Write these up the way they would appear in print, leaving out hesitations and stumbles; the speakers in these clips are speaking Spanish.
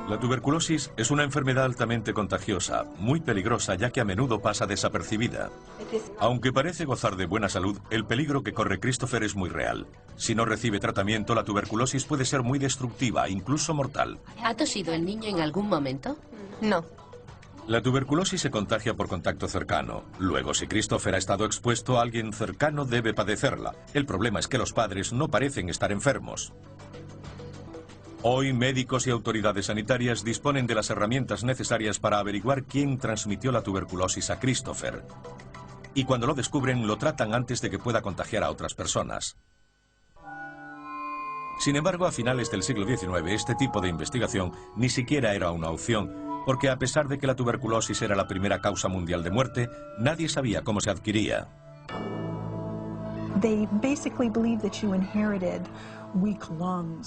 La tuberculosis es una enfermedad altamente contagiosa, muy peligrosa ya que a menudo pasa desapercibida. Aunque parece gozar de buena salud, el peligro que corre Christopher es muy real. Si no recibe tratamiento, la tuberculosis puede ser muy destructiva, incluso mortal. ¿Ha tosido el niño en algún momento? No. La tuberculosis se contagia por contacto cercano. Luego, si Christopher ha estado expuesto, alguien cercano debe padecerla. El problema es que los padres no parecen estar enfermos. Hoy, médicos y autoridades sanitarias disponen de las herramientas necesarias para averiguar quién transmitió la tuberculosis a Christopher. Y cuando lo descubren, lo tratan antes de que pueda contagiar a otras personas. Sin embargo, a finales del siglo XIX, este tipo de investigación ni siquiera era una opción, porque a pesar de que la tuberculosis era la primera causa mundial de muerte, nadie sabía cómo se adquiría.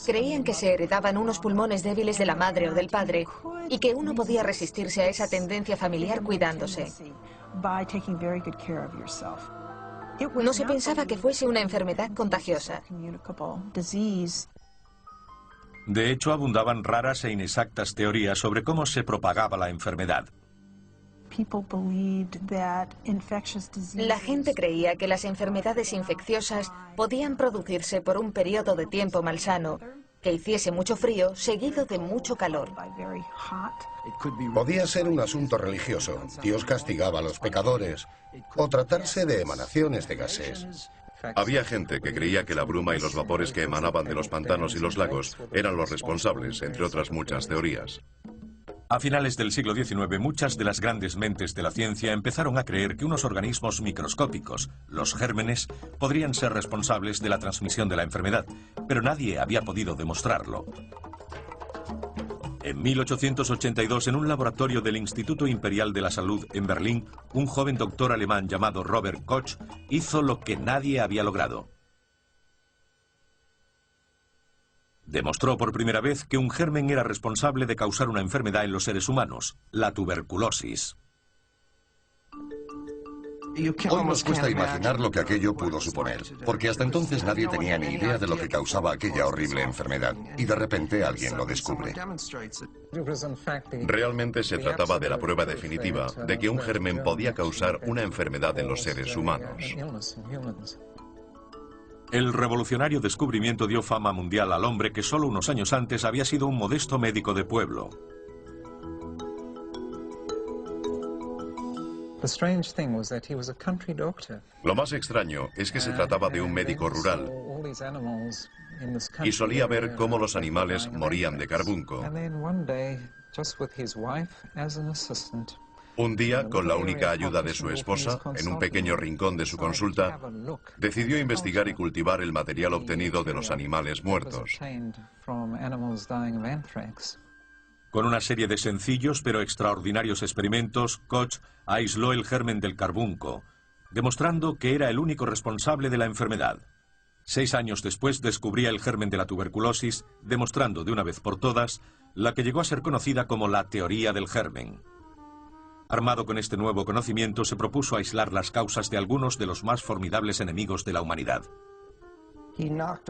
Creían que se heredaban unos pulmones débiles de la madre o del padre y que uno podía resistirse a esa tendencia familiar cuidándose. No se pensaba que fuese una enfermedad contagiosa. De hecho, abundaban raras e inexactas teorías sobre cómo se propagaba la enfermedad. La gente creía que las enfermedades infecciosas podían producirse por un periodo de tiempo malsano, que hiciese mucho frío seguido de mucho calor. Podía ser un asunto religioso, Dios castigaba a los pecadores, o tratarse de emanaciones de gases. Había gente que creía que la bruma y los vapores que emanaban de los pantanos y los lagos eran los responsables, entre otras muchas teorías. A finales del siglo XIX, muchas de las grandes mentes de la ciencia empezaron a creer que unos organismos microscópicos, los gérmenes, podrían ser responsables de la transmisión de la enfermedad, pero nadie había podido demostrarlo. En 1882, en un laboratorio del Instituto Imperial de la Salud en Berlín, un joven doctor alemán llamado Robert Koch hizo lo que nadie había logrado. Demostró por primera vez que un germen era responsable de causar una enfermedad en los seres humanos, la tuberculosis. Hoy nos cuesta imaginar lo que aquello pudo suponer, porque hasta entonces nadie tenía ni idea de lo que causaba aquella horrible enfermedad, y de repente alguien lo descubre. Realmente se trataba de la prueba definitiva de que un germen podía causar una enfermedad en los seres humanos. El revolucionario descubrimiento dio fama mundial al hombre que solo unos años antes había sido un modesto médico de pueblo. Lo más extraño es que se trataba de un médico rural y solía ver cómo los animales morían de carbunco. Un día, con la única ayuda de su esposa, en un pequeño rincón de su consulta, decidió investigar y cultivar el material obtenido de los animales muertos. Con una serie de sencillos pero extraordinarios experimentos, Koch aisló el germen del carbunco, demostrando que era el único responsable de la enfermedad. 6 años después descubría el germen de la tuberculosis, demostrando de una vez por todas la que llegó a ser conocida como la teoría del germen. Armado con este nuevo conocimiento, se propuso aislar las causas de algunos de los más formidables enemigos de la humanidad.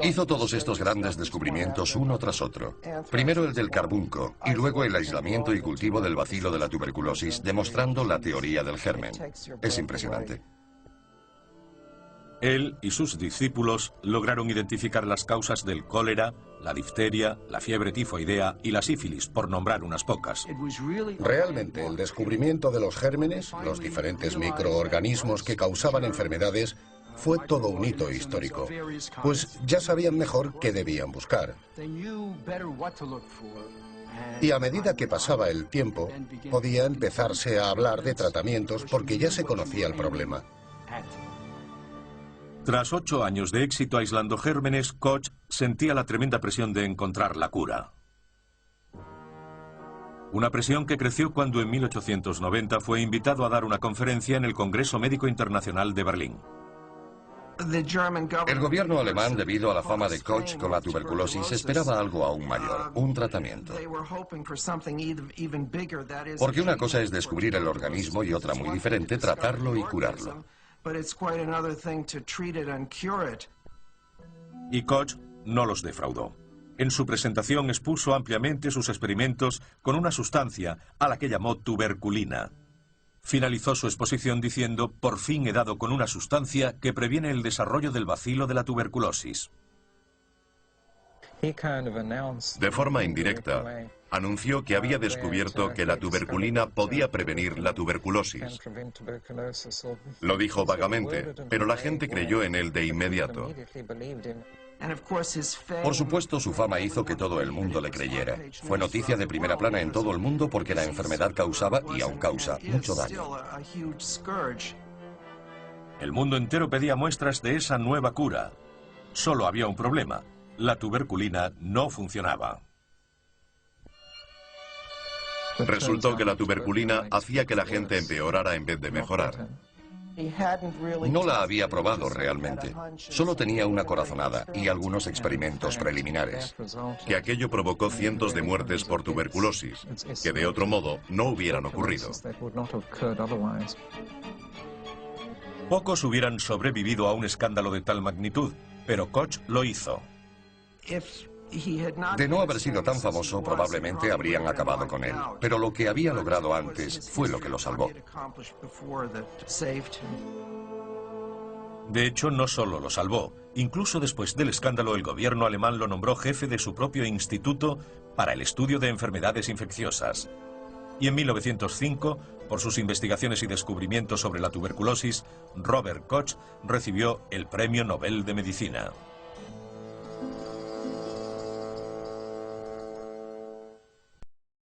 Hizo todos estos grandes descubrimientos uno tras otro. Primero el del carbunco, y luego el aislamiento y cultivo del bacilo de la tuberculosis, demostrando la teoría del germen. Es impresionante. Él y sus discípulos lograron identificar las causas del cólera, la difteria, la fiebre tifoidea y la sífilis, por nombrar unas pocas. Realmente, el descubrimiento de los gérmenes, los diferentes microorganismos que causaban enfermedades, fue todo un hito histórico, pues ya sabían mejor qué debían buscar. Y a medida que pasaba el tiempo, podía empezarse a hablar de tratamientos porque ya se conocía el problema. Tras 8 años de éxito aislando gérmenes, Koch sentía la tremenda presión de encontrar la cura. Una presión que creció cuando en 1890 fue invitado a dar una conferencia en el Congreso Médico Internacional de Berlín. El gobierno alemán, debido a la fama de Koch con la tuberculosis, esperaba algo aún mayor, un tratamiento. Porque una cosa es descubrir el organismo y otra muy diferente, tratarlo y curarlo. Y Koch no los defraudó. En su presentación expuso ampliamente sus experimentos con una sustancia a la que llamó tuberculina. Finalizó su exposición diciendo: por fin he dado con una sustancia que previene el desarrollo del bacilo de la tuberculosis. De forma indirecta, anunció que había descubierto que la tuberculina podía prevenir la tuberculosis. Lo dijo vagamente, pero la gente creyó en él de inmediato. Por supuesto, su fama hizo que todo el mundo le creyera. Fue noticia de primera plana en todo el mundo porque la enfermedad causaba, y aún causa, mucho daño. El mundo entero pedía muestras de esa nueva cura. Solo había un problema: la tuberculina no funcionaba. Resultó que la tuberculina hacía que la gente empeorara en vez de mejorar. No la había probado realmente. Solo tenía una corazonada y algunos experimentos preliminares. Que aquello provocó cientos de muertes por tuberculosis, que de otro modo no hubieran ocurrido. Pocos hubieran sobrevivido a un escándalo de tal magnitud, pero Koch lo hizo. De no haber sido tan famoso, probablemente habrían acabado con él. Pero lo que había logrado antes fue lo que lo salvó. De hecho, no solo lo salvó. Incluso después del escándalo, el gobierno alemán lo nombró jefe de su propio instituto para el estudio de enfermedades infecciosas. Y en 1905, por sus investigaciones y descubrimientos sobre la tuberculosis, Robert Koch recibió el Premio Nobel de Medicina.